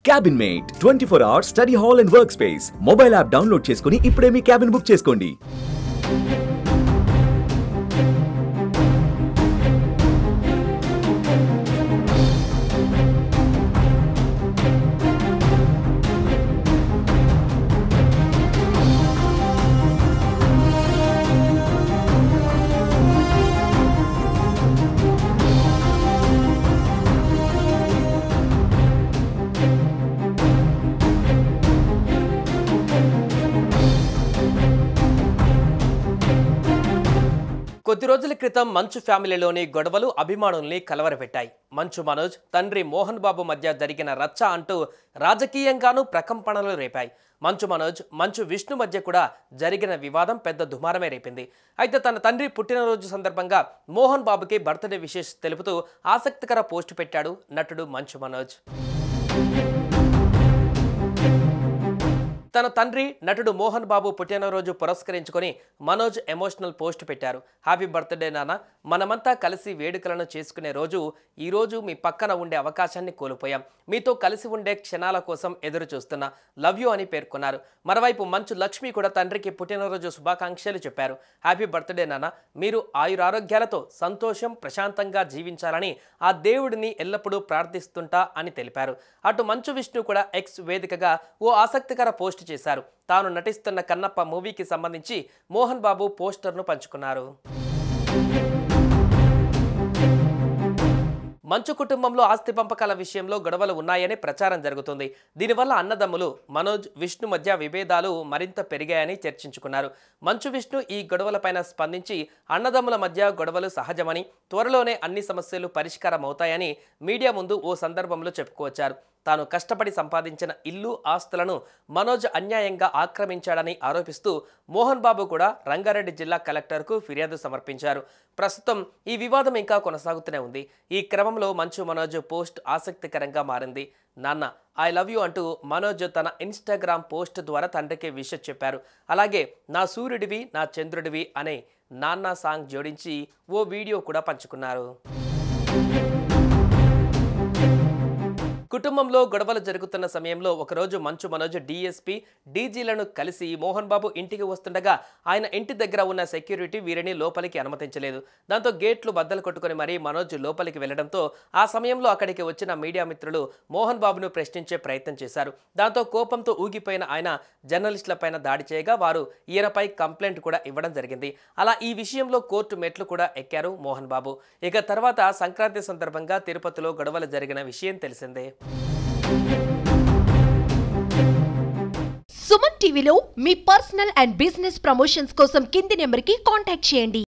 Cabin Mate 24-hour study hall and workspace. Mobile app download చేసుకొని ఇప్పుడే మీ cabin book చేసుకోండి. కొద్ది రోజుల క్రితం మంచు ఫ్యామిలీలోని గొడవలు అభిమానుల్ని కలవరపెట్టాయి. మంచు మనోజ్ తండ్రి మోహన్ బాబు మధ్య జరిగిన రచ్చ అంటూ రాజకీయంగానూ ప్రకంపనలు రేపాయి. మంచు మనోజ్ మంచు విష్ణు మధ్య కూడా జరిగిన వివాదం పెద్ద దుమారమే రేపింది. అయితే తన తండ్రి పుట్టినరోజు సందర్భంగా మోహన్ బాబుకి బర్త్డే విషెస్ తెలుపుతూ ఆసక్తికర పోస్ట్ పెట్టాడు నటుడు మంచు మనోజ్. తన తండ్రి నటుడు మోహన్ బాబు పుట్టినరోజు పురస్కరించుకొని మనోజ్ ఎమోషనల్ పోస్ట్ పెట్టారు. హ్యాపీ బర్త్డే నాన్న, మనమంతా కలిసి వేడుకలను చేసుకునే రోజు ఈ రోజు మీ పక్కన ఉండే అవకాశాన్ని కోల్పోయాం. మీతో కలిసి ఉండే క్షణాల కోసం ఎదురు చూస్తున్నా, లవ్ యూ అని పేర్కొన్నారు. మరోవైపు మంచు లక్ష్మి కూడా తండ్రికి పుట్టినరోజు శుభాకాంక్షలు చెప్పారు. హ్యాపీ బర్త్డే నాన్న, మీరు ఆయురారోగ్యాలతో సంతోషం ప్రశాంతంగా జీవించాలని ఆ దేవుడిని ఎల్లప్పుడూ ప్రార్థిస్తుంటా అని తెలిపారు. అటు మంచు విష్ణు కూడా ఎక్స్ వేదికగా ఓ ఆసక్తికర పోస్ట్ చేశారు. తాను నటిస్తున్న కన్నప్ప మూవీకి సంబంధించి మోహన్ బాబు పోస్టర్ను పంచుకున్నారు. మంచు కుటుంబంలో ఆస్తి పంపకాల విషయంలో గొడవలు ఉన్నాయని ప్రచారం జరుగుతుంది. దీనివల్ల అన్నదమ్ములు మనోజ్ విష్ణు మధ్య విభేదాలు మరింత పెరిగాయని చర్చించుకున్నారు. మంచు విష్ణు ఈ గొడవలపైన స్పందించి అన్నదమ్ముల మధ్య గొడవలు సహజమని, త్వరలోనే అన్ని సమస్యలు పరిష్కారం అవుతాయని మీడియా ముందు ఓ సందర్భంలో చెప్పుకొచ్చారు. తాను కష్టపడి సంపాదించిన ఇల్లు ఆస్తులను మనోజ్ అన్యాయంగా ఆక్రమించాడని ఆరోపిస్తూ మోహన్ బాబు కూడా రంగారెడ్డి జిల్లా కలెక్టర్కు ఫిర్యాదు సమర్పించారు. ప్రస్తుతం ఈ వివాదం ఇంకా కొనసాగుతూనే ఉంది. ఈ క్రమంలో మంచు మనోజ్ పోస్ట్ ఆసక్తికరంగా మారింది. నాన్న ఐ లవ్ యూ అంటూ మనోజ్ తన ఇన్స్టాగ్రామ్ పోస్ట్ ద్వారా తండ్రికి విషెస్ చెప్పారు. అలాగే నా సూర్యుడివి నా చంద్రుడివి అనే నాన్న సాంగ్ జోడించి ఓ వీడియో కూడా పంచుకున్నారు. కుటుంబంలో గొడవలు జరుగుతున్న సమయంలో ఒకరోజు మంచు మనోజ్ డీఎస్పీ డీజీలను కలిసి మోహన్ బాబు ఇంటికి వస్తుండగా ఆయన ఇంటి దగ్గర ఉన్న సెక్యూరిటీ వీరిని లోపలికి అనుమతించలేదు. దాంతో గేట్లు బద్దలు కొట్టుకుని మరీ మనోజ్ లోపలికి వెళ్లడంతో ఆ సమయంలో అక్కడికి వచ్చిన మీడియా మిత్రులు మోహన్ బాబును ప్రశ్నించే ప్రయత్నం చేశారు. దాంతో కోపంతో ఊగిపోయిన ఆయన జర్నలిస్టులపైన దాడి చేయగా వారు ఈయనపై కంప్లైంట్ కూడా ఇవ్వడం జరిగింది. అలా ఈ విషయంలో కోర్టు మెట్లు కూడా ఎక్కారు మోహన్ బాబు. ఇక తర్వాత సంక్రాంతి సందర్భంగా తిరుపతిలో గొడవలు జరిగిన విషయం తెలిసిందే. సుమన్ టీవీలో మీ పర్సనల్ అండ్ బిజినెస్ ప్రమోషన్స్ కోసం కింది నెంబర్కి కాంటాక్ట్ చేయండి.